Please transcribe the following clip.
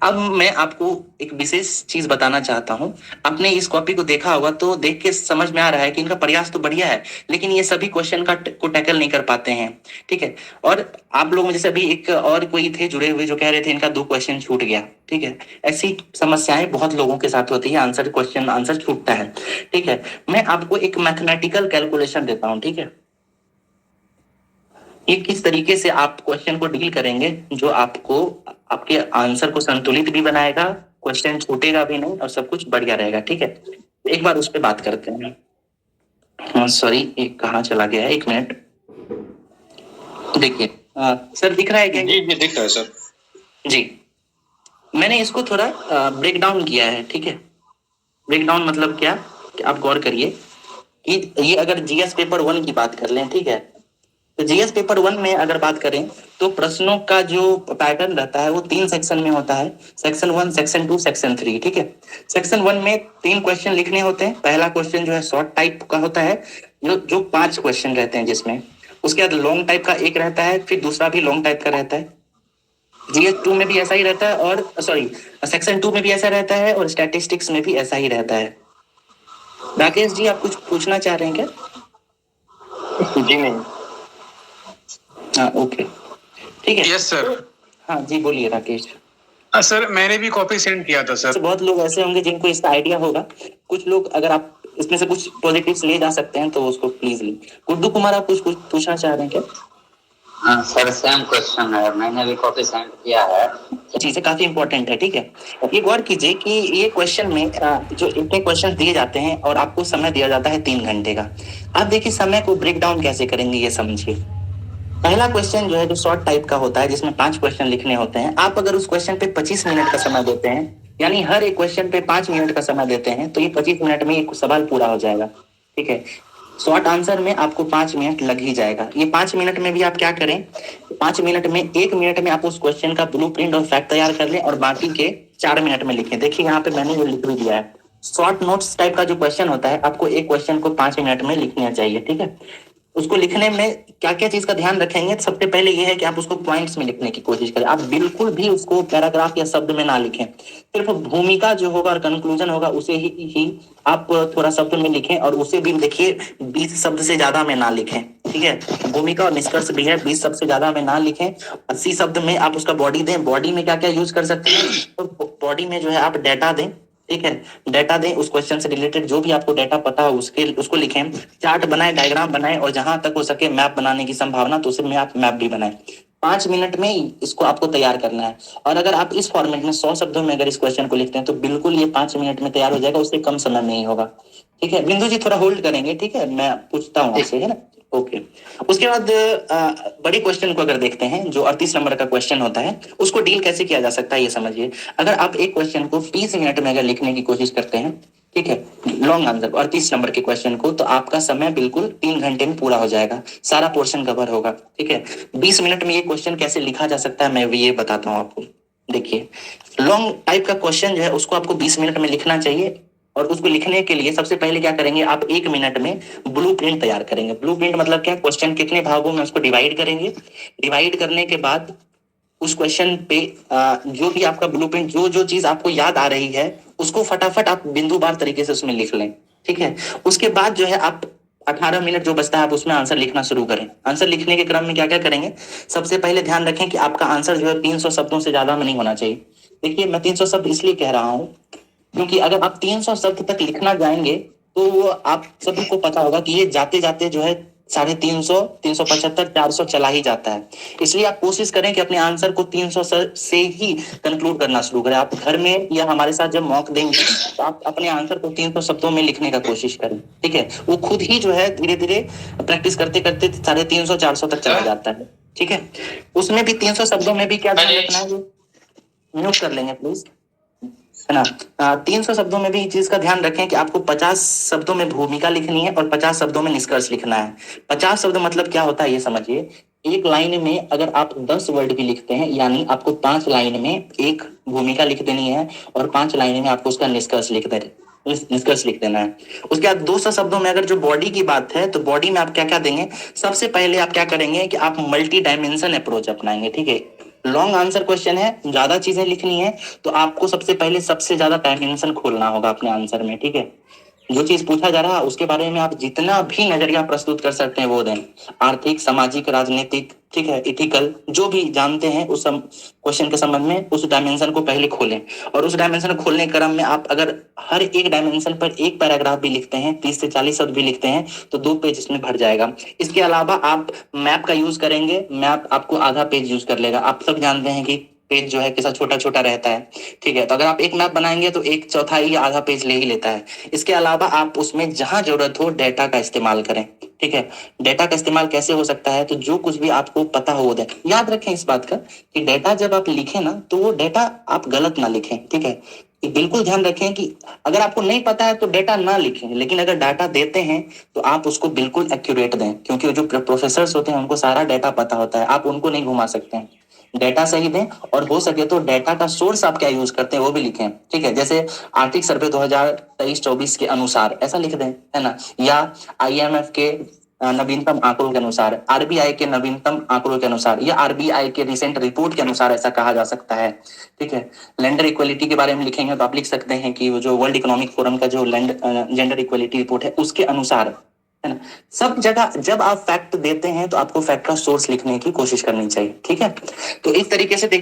अब मैं आपको एक विशेष चीज बताना चाहता हूँ। आपने इस कॉपी को देखा होगा तो देख के समझ में आ रहा है कि इनका प्रयास तो बढ़िया है, लेकिन ये सभी क्वेश्चन को टैकल नहीं कर पाते हैं। ठीक है। और आप लोग में जैसे अभी एक और कोई थे जुड़े हुए जो कह रहे थे इनका 2 क्वेश्चन छूट गया। ठीक है। ऐसी समस्याएं बहुत लोगों के साथ होती है, आंसर छूटता है। ठीक है। मैं आपको एक मैथमेटिकल कैलकुलेशन देता हूँ। ठीक है। ये किस तरीके से आप क्वेश्चन को डील करेंगे जो आपको आपके आंसर को संतुलित भी बनाएगा, क्वेश्चन छूटेगा भी नहीं और सब कुछ बढ़िया रहेगा। ठीक है। एक बार उस पर बात करते हैं। हाँ सॉरी, एक कहाँ चला गया है, 1 मिनट। देखिए सर दिख रहा है क्या? जी जी दिख रहा है सर। जी, मैंने इसको थोड़ा ब्रेक डाउन किया है। ठीक है। ब्रेक डाउन मतलब क्या कि आप गौर करिए कि ये अगर जीएस पेपर 1 की बात कर लें। ठीक है। तो जीएस पेपर 1 में अगर बात करें तो प्रश्नों का जो पैटर्न रहता है वो 3 सेक्शन में होता है। Section 1, section 2, section 3। ठीक है। सेक्शन 1 में 3 क्वेश्चन लिखने होते हैं। पहला क्वेश्चन जो है शॉर्ट टाइप का होता है, जो 5 क्वेश्चन रहते हैं जिसमें। उसके बाद लॉन्ग टाइप का एक रहता है, फिर दूसरा भी लॉन्ग टाइप का रहता है। जीएस 2 में भी ऐसा ही रहता है, और सॉरी सेक्शन 2 में भी ऐसा रहता है, और स्टैटिस्टिक्स में भी ऐसा ही रहता है। राकेश जी, आप कुछ पूछना चाह रहे हैं क्या? जी नहीं। हाँ ओके, ठीक है। Yes sir. हाँ जी, बोलिए राकेश। सर मैंने भी कॉपी सेंड किया था सर। बहुत लोग ऐसे होंगे जिनको इसका आइडिया होगा। कुछ लोग, अगर आप इसमें से कुछ पॉजिटिव्स ले जा सकते हैं तो उसको प्लीज ली। गुड्डू कुमार, आप कुछ पूछना चाह रहे हैं क्या? हाँ सर, सेम क्वेश्चन है, मैंने भी कॉपी सेंड किया है। चीजें काफी इंपॉर्टेंट है। ठीक है। ये गौर कीजिए कि ये क्वेश्चन में जो इतने क्वेश्चन दिए जाते हैं और आपको समय दिया जाता है 3 घंटे का। आप देखिए समय को ब्रेक डाउन कैसे करेंगे ये समझिए। पहला क्वेश्चन जो है जो शॉर्ट टाइप का होता है जिसमें 5 क्वेश्चन लिखने होते हैं, आप अगर उस क्वेश्चन पे 25 मिनट का समय देते हैं, यानी हर एक क्वेश्चन पे 5 मिनट का समय देते हैं, तो ये 25 मिनट में एक सवाल पूरा हो जाएगा। ठीक है। शॉर्ट आंसर में आपको 5 मिनट लग ही जाएगा। ये 5 मिनट में भी आप क्या करें, 5 मिनट में 1 मिनट में आप उस क्वेश्चन का ब्लू प्रिंट और फैक्ट तैयार कर लें और बाकी के 4 मिनट में लिखें। देखिए यहाँ पे मैंने वो लिख भी दिया है। शॉर्ट नोट्स टाइप का जो क्वेश्चन होता है, आपको एक क्वेश्चन को 5 मिनट में लिखना चाहिए। ठीक है। उसको लिखने में क्या क्या चीज का ध्यान रखेंगे, सबसे पहले ये है कि आप उसको पॉइंट्स में लिखने की कोशिश करें। आप बिल्कुल भी उसको पैराग्राफ या शब्द में ना लिखें। सिर्फ भूमिका जो होगा और कंक्लूजन होगा उसे ही आप थोड़ा शब्द में लिखें, और उसे भी देखिए 20 शब्द से ज्यादा में ना लिखें। ठीक है। भूमिका और निष्कर्ष भी है, 20 शब्द से ज्यादा में ना लिखें। 80 शब्द में आप उसका बॉडी दें। बॉडी में क्या क्या यूज कर सकते हैं, तो बॉडी में जो है आप डेटा दें। ठीक है। डेटा दें, उस क्वेश्चन से रिलेटेड जो भी आपको डेटा पता हो उसको लिखें। चार्ट बनाए, डायग्राम बनाए, और जहां तक हो सके मैप बनाने की संभावना तो उसमें आप मैप भी बनाए। 5 मिनट में इसको आपको तैयार करना है। और अगर आप इस फॉर्मेट में 100 शब्दों में अगर इस क्वेश्चन को लिखते हैं तो बिल्कुल ये 5 मिनट में तैयार हो जाएगा, उससे कम समय में ही होगा। ठीक है। बिंदु जी थोड़ा होल्ड करेंगे, ठीक है, मैं पूछता हूँ आपसे, है ना? ओके। उसके बाद बड़े क्वेश्चन को अगर देखते हैं, जो 38 नंबर का क्वेश्चन होता है, उसको डील कैसे किया जा सकता है ये समझिए। अगर आप एक क्वेश्चन को 20 मिनट में अगर लिखने की कोशिश करते हैं, ठीक है, लॉन्ग आंसर 38 नंबर के क्वेश्चन को, तो आपका समय बिल्कुल 3 घंटे में पूरा हो जाएगा, सारा पोर्शन कवर होगा। ठीक है। 20 मिनट में ये क्वेश्चन कैसे लिखा जा सकता है मैं भी ये बताता हूँ आपको। देखिए, लॉन्ग टाइप का क्वेश्चन जो है उसको आपको 20 मिनट में लिखना चाहिए, और उसको लिखने के लिए सबसे पहले क्या करेंगे, आप 1 मिनट में ब्लू प्रिंट तैयार करेंगे। ब्लू प्रिंट मतलब क्या, क्वेश्चन कितने भागों में उसको डिवाइड करेंगे। डिवाइड करने के बाद उस क्वेश्चन पे जो भी आपका ब्लूप्रिंट, जो जो चीज आपको याद आ रही है उसको फटाफट आप बिंदुवार तरीके से उसमें लिख लें। ठीक है। उसके बाद जो है आप 18 मिनट जो बचता है आप उसमें आंसर लिखना शुरू करें। आंसर लिखने के क्रम में क्या क्या करेंगे, सबसे पहले ध्यान रखें कि आपका आंसर जो है 300 शब्दों से ज्यादा में नहीं होना चाहिए। देखिए, मैं 300 शब्द इसलिए कह रहा हूँ क्योंकि अगर आप 300 शब्द तक लिखना जाएंगे तो आप सभी को पता होगा कि ये जाते जाते जो है 350, 375, 400 चला ही जाता है। इसलिए आप कोशिश करें कि अपने आंसर को 300 से ही कंक्लूड करना शुरू करें। आप घर में या हमारे साथ जब मॉक देंगे तो आप अपने आंसर को 300 शब्दों में लिखने का कोशिश करें। ठीक है। वो खुद ही जो है धीरे धीरे प्रैक्टिस करते करते 350, 400 तक चला जाता है। ठीक है। उसमें भी 300 शब्दों में भी क्या ध्यान रखना है, म्यूट कर लेंगे प्लीज, है ना? 300 शब्दों में भी इस चीज का ध्यान रखें कि आपको 50 शब्दों में भूमिका लिखनी है और 50 शब्दों में निष्कर्ष लिखना है। 50 शब्द मतलब क्या होता है ये समझिए। एक लाइन में अगर आप 10 वर्ड भी लिखते हैं, यानी आपको 5 लाइन में एक भूमिका लिख देनी है और 5 लाइन में आपको उसका निष्कर्ष लिख देना है। उसके बाद 200 शब्दों में अगर जो बॉडी की बात है, तो बॉडी में आप क्या क्या देंगे, सबसे पहले आप क्या करेंगे कि आप मल्टी डायमेंशन अप्रोच अपनाएंगे। ठीक है। लॉन्ग आंसर क्वेश्चन है, ज्यादा चीजें लिखनी है, तो आपको सबसे पहले सबसे ज्यादा डायमेंशन खोलना होगा अपने आंसर में, ठीक है। जो चीज पूछा जा रहा है उसके बारे में आप जितना भी नजरिया प्रस्तुत कर सकते हैं वो दें, आर्थिक, सामाजिक, राजनीतिक, ठीक है, इथिकल, जो भी जानते हैं उस क्वेश्चन के संबंध में उस डायमेंशन को पहले खोलें। और उस डायमेंशन को खोलने के क्रम में आप अगर हर एक डायमेंशन पर एक पैराग्राफ भी लिखते हैं, 30 से 40 शब्द भी लिखते हैं, तो 2 पेज इसमें भर जाएगा। इसके अलावा आप मैप का यूज करेंगे, मैप आपको आधा पेज यूज कर लेगा। आप सब जानते हैं कि पेज जो है कैसा छोटा छोटा रहता है, ठीक है। तो अगर आप एक मैप बनाएंगे तो 1/4 या आधा पेज ले ही लेता है। इसके अलावा आप उसमें जहां जरूरत हो डेटा का इस्तेमाल करें, ठीक है। डेटा का इस्तेमाल कैसे हो सकता है, तो जो कुछ भी आपको पता हो वो दें। याद रखें इस बात का कि डेटा जब आप लिखें ना तो वो डेटा आप गलत ना लिखें, ठीक है। बिल्कुल ध्यान रखें कि अगर आपको नहीं पता है तो डेटा ना लिखें, लेकिन अगर डाटा देते हैं तो आप उसको बिल्कुल एक्यूरेट दें, क्योंकि जो प्रोफेसर्स होते हैं उनको सारा डेटा पता होता है, आप उनको नहीं घुमा सकते हैं। डेटा सही दें, और हो सके तो डेटा का सोर्स आप क्या यूज करते हैं वो भी लिखें, ठीक है। जैसे आर्थिक सर्वे 2023-24 के अनुसार ऐसा लिख दें, है ना, या IMF के नवीनतम आंकड़ों के अनुसार, RBI के नवीनतम आंकड़ों के अनुसार, या RBI के रिसेंट रिपोर्ट के अनुसार ऐसा कहा जा सकता है, ठीक है। लेंडर इक्वलिटी के बारे में लिखेंगे तो आप लिख सकते हैं कि वो जो वर्ल्ड इकोनॉमिक फोरम का जो जेंडर इक्वलिटी रिपोर्ट है उसके अनुसार, है ना। सब जगह जब आप फैक्ट देते हैं तो आपको फैक्ट का सोर्स लिखने की कोशिश करनी चाहिए, ठीक है। तो इस तरीके से देखिए